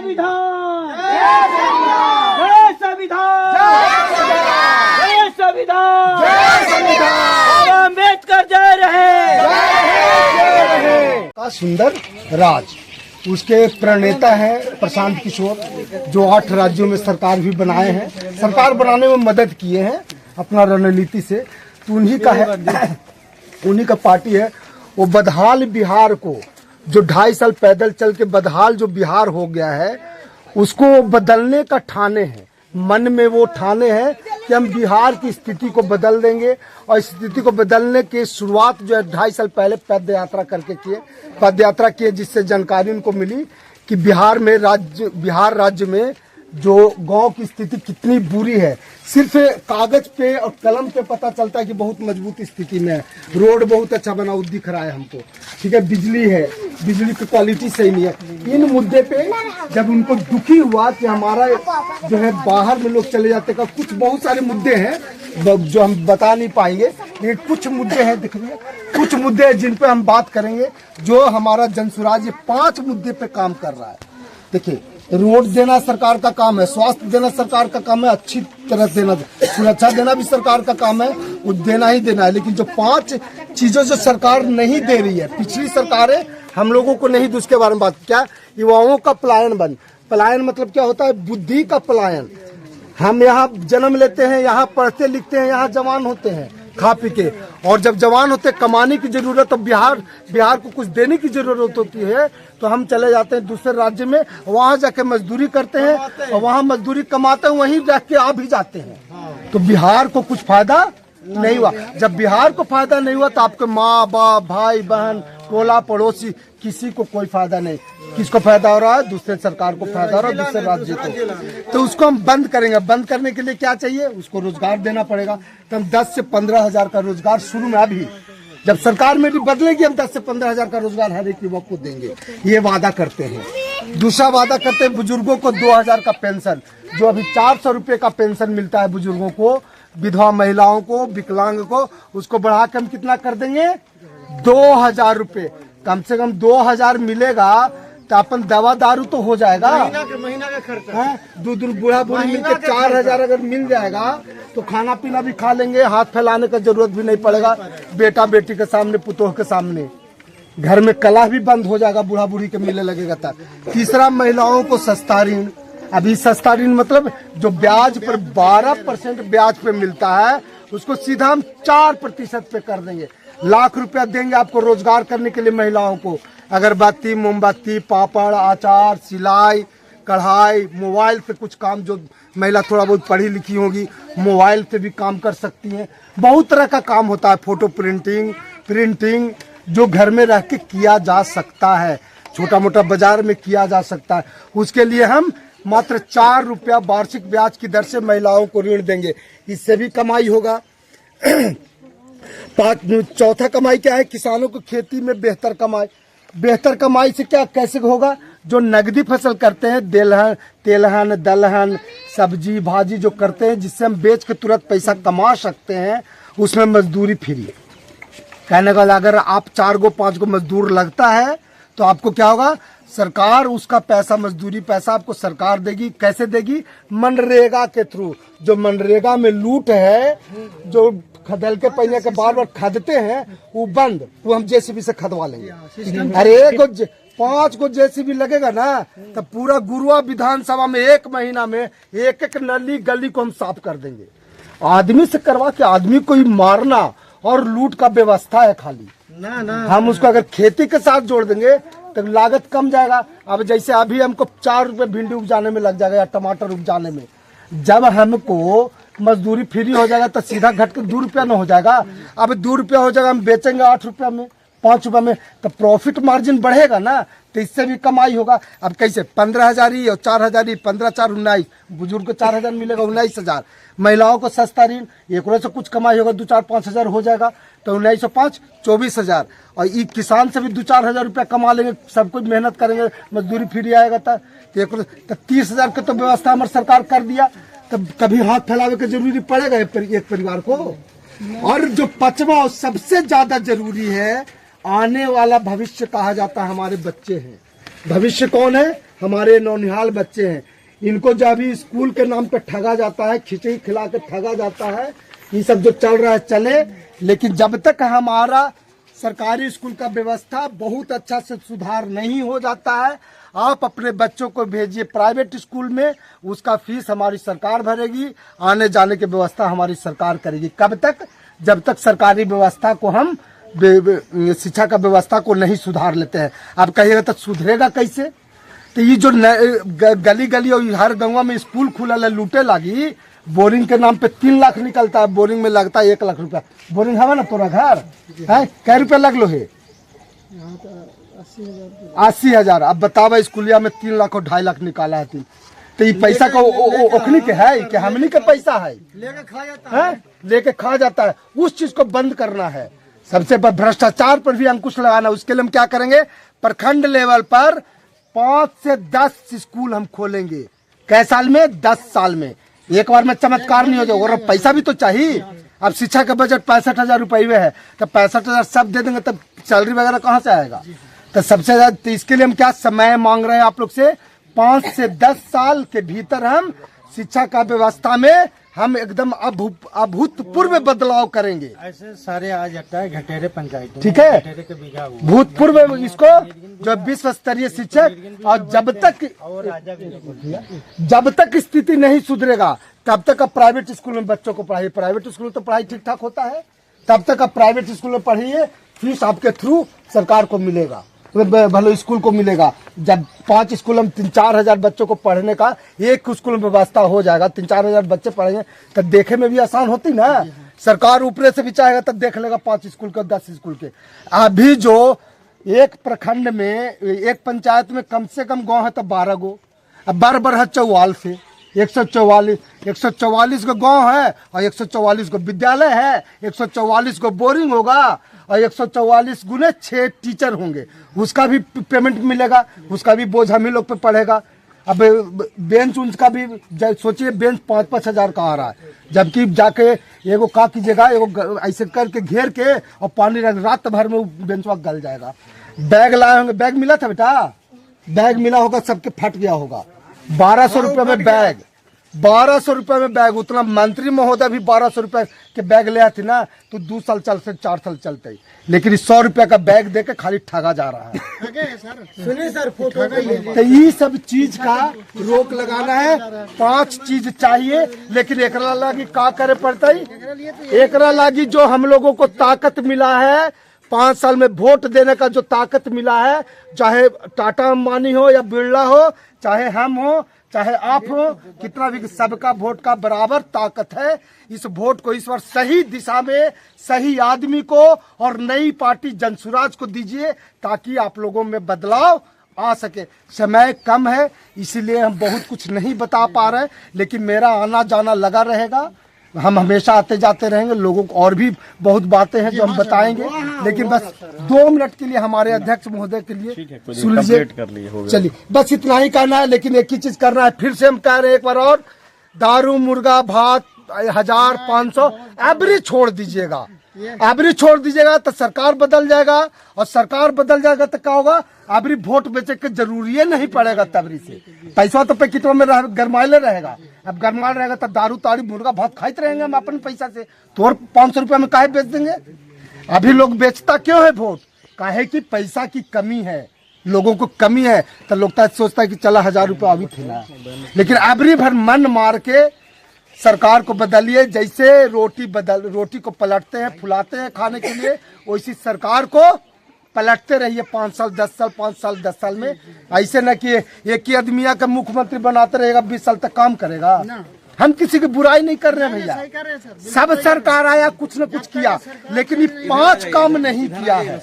संविधान, जय संविधान, जय संविधान, बाबा अम्बेडकर जय रहे। का सुंदर राज, उसके प्रणेता हैं प्रशांत किशोर, जो 8 राज्यों में सरकार भी बनाए हैं, सरकार बनाने में मदद किए हैं अपना रणनीति से। तो उन्हीं का है, उन्हीं का पार्टी है। वो बदहाल बिहार को, जो 2.5 साल पैदल चल के बदहाल जो बिहार हो गया है, उसको बदलने का ठाने हैं। मन में वो ठाने हैं कि हम बिहार की स्थिति को बदल देंगे। और इस स्थिति को बदलने की शुरुआत जो है 2.5 साल पहले पद यात्रा करके किए, पद यात्रा किए, जिससे जानकारी उनको मिली कि बिहार राज्य में जो गांव की स्थिति कितनी बुरी है। सिर्फ कागज पे और कलम पे पता चलता है कि बहुत मजबूत स्थिति में है। रोड बहुत अच्छा बना हुआ दिख रहा है हमको, ठीक है, बिजली है, बिजली की क्वालिटी सही नहीं है। इन मुद्दे पे जब उनको दुखी हुआ कि हमारा जो है बाहर में लोग चले जाते का, कुछ बहुत सारे मुद्दे हैं जो हम बता नहीं पाएंगे, लेकिन कुछ मुद्दे हैं, देखिए कुछ मुद्दे हैं जिन पे हम बात करेंगे। जो हमारा जनसुराज 5 मुद्दे पे काम कर रहा है। देखिए, रोड देना सरकार का काम है, स्वास्थ्य देना सरकार का काम है, अच्छी तरह देना, सुरक्षा देना भी सरकार का काम है, वो देना ही देना है। लेकिन जो 5 चीजें जो सरकार नहीं दे रही है, पिछली सरकारें हम लोगों को नहीं दी, उसके बारे में बात क्या, युवाओं का पलायन मतलब क्या होता है, बुद्धि का पलायन। हम यहाँ जन्म लेते हैं, यहाँ पढ़ते लिखते हैं, यहाँ जवान होते हैं खा पी के, और जब जवान होते कमाने की जरूरत, तो बिहार को कुछ देने की जरूरत होती है, तो हम चले जाते हैं दूसरे राज्य में, वहाँ जाके मजदूरी करते हैं और वहाँ मजदूरी कमाते हैं, वहीं जाके आ भी जाते हैं। तो बिहार को कुछ फायदा नहीं हुआ। जब बिहार को फायदा नहीं हुआ तो आपके माँ बाप, भाई बहन, टोला पड़ोसी, किसी को कोई फायदा नहीं। किसको फायदा हो रहा है? दूसरे सरकार को फायदा हो रहा है, दूसरे राज्य को। तो उसको हम बंद करेंगे। बंद करने के लिए क्या चाहिए? उसको रोजगार देना पड़ेगा। तो हम 10 से 15 हजार का रोजगार शुरू में, अभी जब सरकार में भी बदलेगी, हम 10 से 15 हजार का रोजगार हर एक युवक को देंगे, ये वादा करते हैं। दूसरा वादा करते हैं बुजुर्गों को 2000 का पेंशन, जो अभी 400 रुपए का पेंशन मिलता है बुजुर्गों को, विधवा महिलाओं को, विकलांग को, उसको बढ़ा के हम कितना कर देंगे? 2000 रुपए। कम से कम 2000 मिलेगा तो अपन दवा दारू तो हो जाएगा, महीना का खर्चा है। दूध बूढ़ा बूढ़ी मिलकर 4000 अगर मिल जाएगा तो खाना पीना भी खा लेंगे, हाथ फैलाने का जरूरत भी नहीं पड़ेगा। बेटा बेटी के सामने, पुतोह के सामने, घर में कलह भी बंद हो जाएगा, बूढ़ा बूढ़ी के मिलने लगेगा तक। तीसरा, महिलाओं को सस्ता ऋण। अभी सस्ता ऋण मतलब जो ब्याज पर 12% ब्याज पे मिलता है, उसको सीधा हम 4% पे कर देंगे। लाख रुपया देंगे आपको रोजगार करने के लिए महिलाओं को। अगरबत्ती, मोमबत्ती, पापड़, अचार, सिलाई, कढ़ाई, मोबाइल से कुछ काम, जो महिला थोड़ा बहुत पढ़ी लिखी होगी मोबाइल से भी काम कर सकती हैं। बहुत तरह का काम होता है, फोटो प्रिंटिंग जो घर में रह के किया जा सकता है, छोटा मोटा बाजार में किया जा सकता है। उसके लिए हम मात्र 4 रुपया वार्षिक ब्याज की दर से महिलाओं को ऋण देंगे। इससे भी कमाई होगा। चौथा कमाई क्या है? किसानों को खेती में बेहतर कमाई से क्या कैसे होगा? जो नगदी फसल करते हैं, तेलहन, दलहन, सब्जी भाजी जो करते हैं, जिससे हम बेच के तुरंत पैसा कमा सकते हैं, उसमें मजदूरी फ्री। कहने का अगर आप 4 गो 5 गो मजदूर लगता है तो आपको क्या होगा? सरकार उसका पैसा, मजदूरी पैसा आपको सरकार देगी। कैसे देगी? मनरेगा के थ्रू। जो मनरेगा में लूट है, जो खदल के पहिने के बार खदते हैं, वो बंद, वो हम जेसीबी से खदवा लेंगे। अरे 5 गो जेसीबी लगेगा ना, तब पूरा गुरुआ विधानसभा में 1 महीना में एक नली गली को हम साफ कर देंगे। आदमी से करवा के आदमी को ही मारना और लूट का व्यवस्था है खाली ना। हम उसको अगर खेती के साथ जोड़ देंगे तो लागत कम जाएगा। अब जैसे अभी हमको 4 रुपए भिंडी उपजाने में लग जाएगा या टमाटर उपजाने में, जब हमको मजदूरी फ्री हो जाएगा तो सीधा घट के 2 रुपया न हो जाएगा। अब 2 रुपया हो जाएगा, हम बेचेंगे 8 रुपया में, 5 रुपया में, तो प्रॉफिट मार्जिन बढ़ेगा ना, तो इससे भी कमाई होगा। अब कैसे? 15,000 ही और 4,000 ही, 15 4 19, बुजुर्ग को 4,000 मिलेगा, 19,000। महिलाओं को सस्ता ऋण, एक से कुछ कमाई होगा, 2 4 5 हजार हो जाएगा, तो 19 5 24,000। और ये किसान से भी 2 4 हजार रुपया कमा लेंगे, सब कुछ मेहनत करेंगे, मजदूरी फ्री आएगा तो 30,000 की तो व्यवस्था हमारी सरकार कर दिया। तब कभी हाथ फैलावे के जरूरी पड़ेगा एक परिवार को। और जो 5वां और सबसे ज्यादा जरूरी है, आने वाला भविष्य कहा जाता है, हमारे बच्चे हैं। भविष्य कौन है? हमारे नौनिहाल बच्चे हैं, इनको जब भी स्कूल के नाम पे ठगा जाता है, खिचड़ी खिला के ठगा जाता है, ये सब जो चल रहा है चले, लेकिन जब तक हमारा सरकारी स्कूल का व्यवस्था बहुत अच्छा से सुधार नहीं हो जाता है, आप अपने बच्चों को भेजिए प्राइवेट स्कूल में, उसका फीस हमारी सरकार भरेगी, आने जाने की व्यवस्था हमारी सरकार करेगी। कब तक? जब तक सरकारी व्यवस्था को हम शिक्षा का व्यवस्था को नहीं सुधार लेते हैं। आप कहिएगा तो सुधरेगा कैसे? तो ये जो गली गली और हर गाँव में स्कूल खुला है, लूटे लगी, बोरिंग के नाम पे 3 लाख निकलता है, बोरिंग में लगता है 1 लाख रुपया। बोरिंग है ना तोरा घर है, कै रुपया लगलो है? 80,000। अब बतावा स्कूलिया में 3 लाख और 2.5 लाख निकाला है। तो ये पैसा का ओखनी के है कि हमनी के पैसा है? लेके खा जाता है। उस चीज को बंद करना है। सबसे भ्रष्टाचार पर भी अंकुश लगाना। उसके लिए हम क्या करेंगे? प्रखंड लेवल पर 5 से 10 स्कूल हम खोलेंगे। कै साल में? 10 साल में। एक बार में चमत्कार नहीं हो जाएगा, और पैसा भी तो चाहिए। अब शिक्षा का बजट 65,000 रुपये है, तो 65,000 सब दे देंगे, तब सैलरी वगैरह कहाँ से आएगा? तो सबसे ज्यादा तो इसके लिए हम क्या समय मांग रहे हैं आप लोग से? 5 से 10 साल के भीतर हम शिक्षा का व्यवस्था में हम एकदम अभूतपूर्व बदलाव करेंगे। ऐसे सारे आ जाता है घटेरे पंचायत, ठीक है, घटेरे के बीघा हुआ। भूतपूर्व इसको जो विश्व स्तरीय शिक्षक, और जब तक स्थिति नहीं सुधरेगा तब तक आप प्राइवेट स्कूल में बच्चों को पढ़ाइए। प्राइवेट स्कूल में तो पढ़ाई ठीक ठाक होता है, तब तक आप प्राइवेट स्कूल में पढ़िए, फीस आपके थ्रू सरकार को मिलेगा, भले स्कूल को मिलेगा। जब 5 स्कूल में 3-4 हजार बच्चों को पढ़ने का एक स्कूल में व्यवस्था हो जाएगा, 3-4 हजार बच्चे पढ़ेंगे, तब देखे में भी आसान होती ना। सरकार ऊपरे से भी चाहेगा तब देख लेगा 5 स्कूल के 10 स्कूल के। अभी जो एक प्रखंड में, एक पंचायत में कम से कम गाँव है तो 12 गो, अब 12 है 44 से 144 को गाँव है, और 144 को विद्यालय है, 144 को बोरिंग होगा, और 144 गुने 6 टीचर होंगे। उसका भी पेमेंट मिलेगा, उसका भी बोझ हम ही लोग पे पड़ेगा। अब बेंच उनका भी सोचिए, बेंच 5-5 हजार का आ रहा है, जबकि जाके एगो का कीजिएगा, एगो ऐसे करके घेर के और पानी रात भर में बेंचवा गल जाएगा। बैग लाए होंगे, बैग मिला था बेटा? बैग मिला होगा, सबके फट गया होगा। 1200 रुपये में बैग, 1200 रुपये में बैग। उतना मंत्री महोदय भी 1200 रुपये के बैग ले आती ना, तो 2 साल चलते, 4 साल चलते, लेकिन 100 रुपये का बैग देके खाली ठगा जा रहा है। सुनिए सर, फोटो तो ये सब चीज का रोक लगाना है। 5 चीज चाहिए, लेकिन एकरा लागी का करे पड़ता है? एकरा लागी जो हम लोगों को ताकत मिला है, 5 साल में वोट देने का जो ताकत मिला है, चाहे टाटा अंबानी हो या बिरला हो, चाहे हम हो, चाहे आप हो, कितना भी, सबका वोट का बराबर ताकत है। इस वोट को इस बार सही दिशा में, सही आदमी को और नई पार्टी जनसुराज को दीजिए, ताकि आप लोगों में बदलाव आ सके। समय कम है, इसीलिए हम बहुत कुछ नहीं बता पा रहे, लेकिन मेरा आना जाना लगा रहेगा। हम हमेशा आते जाते रहेंगे। लोगों को और भी बहुत बातें हैं जो हम बताएंगे, लेकिन बस 2 मिनट के लिए हमारे अध्यक्ष महोदय के लिए सुन लीजिए। चलिए, बस इतना ही करना है, लेकिन एक ही चीज करना है। फिर से हम कह रहे हैं एक बार और, दारू, मुर्गा, भात 1500 एवरेज छोड़ दीजिएगा। एवरेज छोड़ दीजिएगा तो सरकार बदल जाएगा, और सरकार बदल जाएगा तो क्या होगा? एवरी वोट बेचे के जरूरी नहीं पड़ेगा। तबरी से पैसा तो पैकेटों में गरमाइले रहेगा। अब गरमाइल रहेगा तो दारू ताड़ी मुर्गा भात खाते रहेंगे हम अपने पैसा से। तो और 500 रुपया में काहे बेच देंगे? अभी लोग बेचता क्यों है वोट? काहे कि पैसा की कमी है, लोगों को कमी है, तो लोग सोचता है कि चला 1000 रुपया अभी खिला। लेकिन एवरी भर मन मार के सरकार को बदलिए। जैसे रोटी को पलटते हैं, फुलाते हैं खाने के लिए, वैसी सरकार को पलटते रहिए 5 साल 10 साल, 5 साल 10 साल में। ऐसे न कि एक ही आदमिया का मुख्यमंत्री बनाते रहेगा, 20 साल तक काम करेगा। हम किसी की बुराई नहीं कर रहे हैं भैया, सब सरकार आया कुछ न कुछ किया, लेकिन ये 5 काम नहीं किया है।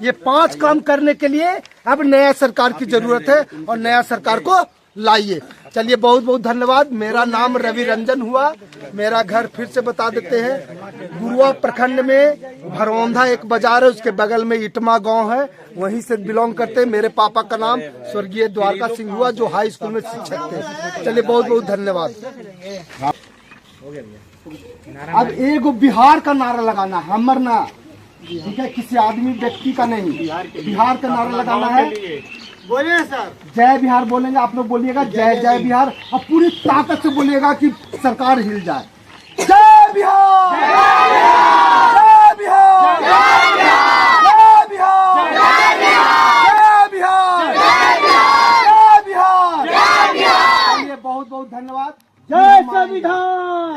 ये 5 काम करने के लिए अब नया सरकार की जरूरत है, और नया सरकार को लाइए। चलिए, बहुत बहुत धन्यवाद। मेरा नाम रवि रंजन हुआ। मेरा घर फिर से बता देते हैं, गुरुआ प्रखंड में भरौंधा एक बाजार है, उसके बगल में इटमा गांव है, वहीं से बिलोंग करते हैं। मेरे पापा का नाम स्वर्गीय द्वारका सिंह हुआ, जो हाई स्कूल में शिक्षक थे। चलिए, बहुत बहुत धन्यवाद। अब एक बिहार का नारा लगाना, हमर ना, ठीक है, किसी आदमी व्यक्ति का नहीं, बिहार का नारा लगाना है। बोलिए सर। जय बिहार बोलेंगे, आप लोग बोलिएगा जय जय बिहार, और पूरी ताकत से बोलिएगा कि सरकार हिल जाए। जय बिहार, जय बिहार, जय बिहार, जय बिहार, जय बिहार। चलिए बहुत बहुत धन्यवाद। जय संविधान।